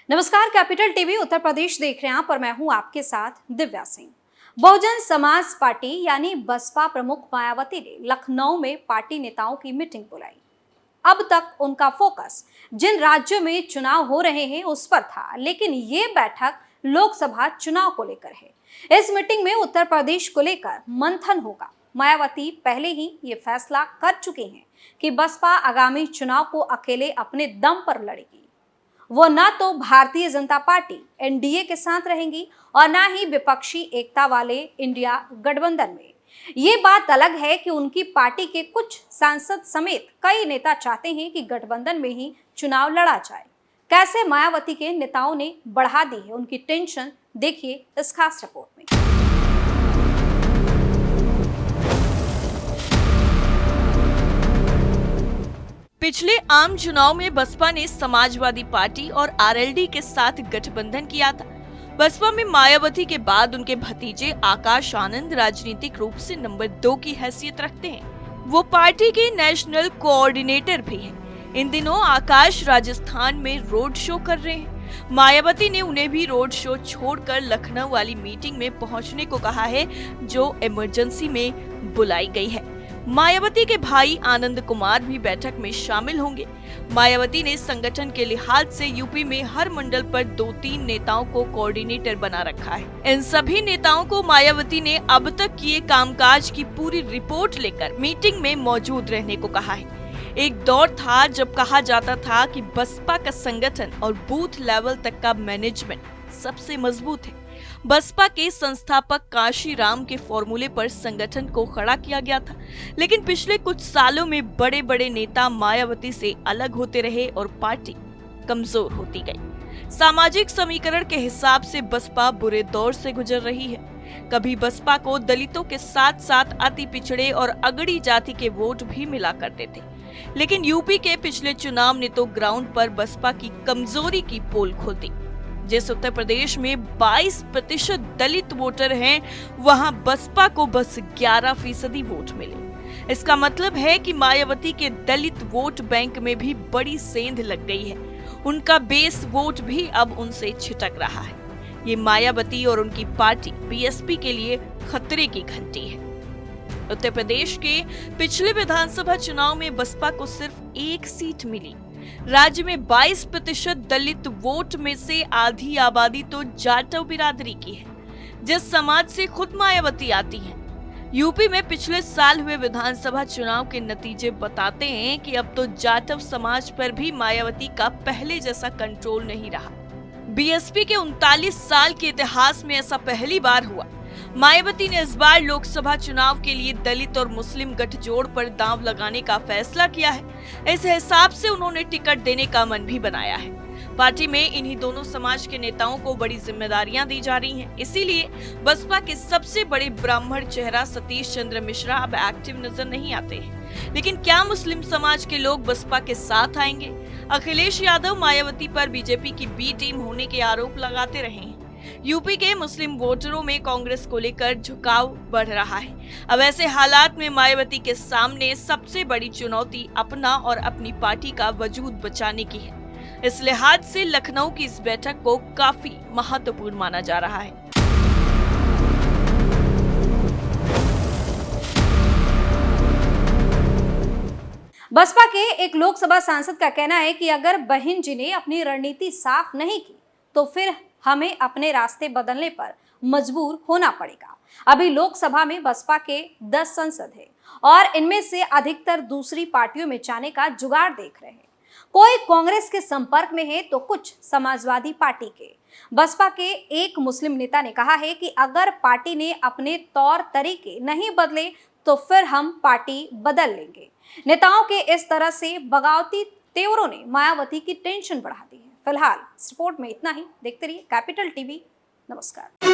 नमस्कार, capital TV Uttar Pradesh देख रहे हैं आप और मैं हूं आपके साथ दिव्या सिंह। बहुजन समाज पार्टी यानी बसपा प्रमुख मायावती ने लखनऊ में पार्टी नेताओं की मीटिंग बुलाई। अब तक उनका फोकस जिन राज्यों में चुनाव हो रहे हैं उस पर था, लेकिन ये बैठक लोकसभा चुनाव को लेकर है। इस मीटिंग में उत्तर प्रदेश को लेकर मंथन होगा। मायावती पहले ही ये फैसला कर चुके हैं कि बसपा आगामी चुनाव को अकेले अपने दम पर लड़ेगी। वो न तो भारतीय जनता पार्टी एनडीए के साथ रहेंगी और न ही विपक्षी एकता वाले इंडिया गठबंधन में। ये बात अलग है कि उनकी पार्टी के कुछ सांसद समेत कई नेता चाहते हैं कि गठबंधन में ही चुनाव लड़ा जाए। कैसे मायावती के नेताओं ने बढ़ा दी है उनकी टेंशन, देखिए इस खास रिपोर्ट में। पिछले आम चुनाव में बसपा ने समाजवादी पार्टी और आरएलडी के साथ गठबंधन किया था। बसपा में मायावती के बाद उनके भतीजे आकाश आनंद राजनीतिक रूप से नंबर 2 की हैसियत रखते हैं। वो पार्टी के नेशनल कोऑर्डिनेटर भी हैं। इन दिनों आकाश राजस्थान में रोड शो कर रहे हैं। मायावती ने उन्हें भी रोड शो छोड़कर लखनऊ वाली मीटिंग में पहुंचने को कहा है, जो इमरजेंसी में बुलाई गई है। मायावती के भाई आनंद कुमार भी बैठक में शामिल होंगे। मायावती ने संगठन के लिहाज से यूपी में हर मंडल पर 2-3 नेताओं को कोऑर्डिनेटर बना रखा है। इन सभी नेताओं को मायावती ने अब तक किए कामकाज की पूरी रिपोर्ट लेकर मीटिंग में मौजूद रहने को कहा है। एक दौर था जब कहा जाता था कि बसपा का संगठन और बूथ लेवल तक का मैनेजमेंट सबसे मजबूत है। बसपा के संस्थापक काशीराम के फॉर्मूले पर संगठन को खड़ा किया गया था, लेकिन पिछले कुछ सालों में बड़े बड़े नेता मायावती से अलग होते रहे और पार्टी कमजोर होती गई। सामाजिक समीकरण के हिसाब से बसपा बुरे दौर से गुजर रही है। कभी बसपा को दलितों के साथ साथ अति पिछड़े और अगड़ी जाति के वोट भी मिला करते थे, लेकिन यूपी के पिछले चुनाव ने तो ग्राउंड पर बसपा की कमजोरी की पोल खोल दी। जिस उत्तर प्रदेश में 22% दलित वोटर हैं, वहां बसपा को बस 11% वोट मिले। इसका मतलब है कि मायावती के दलित वोट बैंक में भी बड़ी सेंध लग गई है। उनका बेस वोट भी अब उनसे छिटक रहा है। ये मायावती और उनकी पार्टी बीएसपी के लिए खतरे की घंटी है। उत्तर प्रदेश के पिछले विधानसभा चुनाव में बसपा को सिर्फ 1 सीट मिली। राज्य में 22% दलित वोट में से आधी आबादी तो जाटव बिरादरी की है, जिस समाज से खुद मायावती आती हैं। यूपी में पिछले साल हुए विधानसभा चुनाव के नतीजे बताते हैं कि अब तो जाटव समाज पर भी मायावती का पहले जैसा कंट्रोल नहीं रहा। बीएसपी के 39 साल के इतिहास में ऐसा पहली बार हुआ। मायावती ने इस बार लोकसभा चुनाव के लिए दलित और मुस्लिम गठजोड़ पर दांव लगाने का फैसला किया है। इस हिसाब से उन्होंने टिकट देने का मन भी बनाया है। पार्टी में इन्हीं दोनों समाज के नेताओं को बड़ी जिम्मेदारियां दी जा रही हैं। इसीलिए बसपा के सबसे बड़े ब्राह्मण चेहरा सतीश चंद्र मिश्रा अब एक्टिव नजर नहीं आते हैं। लेकिन क्या मुस्लिम समाज के लोग बसपा के साथ आएंगे? अखिलेश यादव मायावती पर बीजेपी की बी टीम होने के आरोप लगाते रहे हैं। यूपी के मुस्लिम वोटरों में कांग्रेस को लेकर झुकाव बढ़ रहा है। अब ऐसे हालात में मायावती के सामने सबसे बड़ी चुनौती अपना और अपनी पार्टी का वजूद बचाने की है। इस लिहाज से लखनऊ की इस बैठक को काफी महत्वपूर्ण माना जा रहा है। बसपा के एक लोकसभा सांसद का कहना है कि अगर बहन जी ने अपनी रणनीति साफ नहीं की तो फिर हमें अपने रास्ते बदलने पर मजबूर होना पड़ेगा। अभी लोकसभा में बसपा के 10 सांसद हैं और इनमें से अधिकतर दूसरी पार्टियों में जाने का जुगाड़ देख रहे हैं। कोई कांग्रेस के संपर्क में है तो कुछ समाजवादी पार्टी के। बसपा के एक मुस्लिम नेता ने कहा है कि अगर पार्टी ने अपने तौर तरीके नहीं बदले तो फिर हम पार्टी बदल लेंगे। नेताओं के इस तरह से बगावती तेवरों ने मायावती की टेंशन बढ़ा दी है। फिलहाल इस रिपोर्ट में इतना ही। देखते रहिए कैपिटल टीवी। नमस्कार।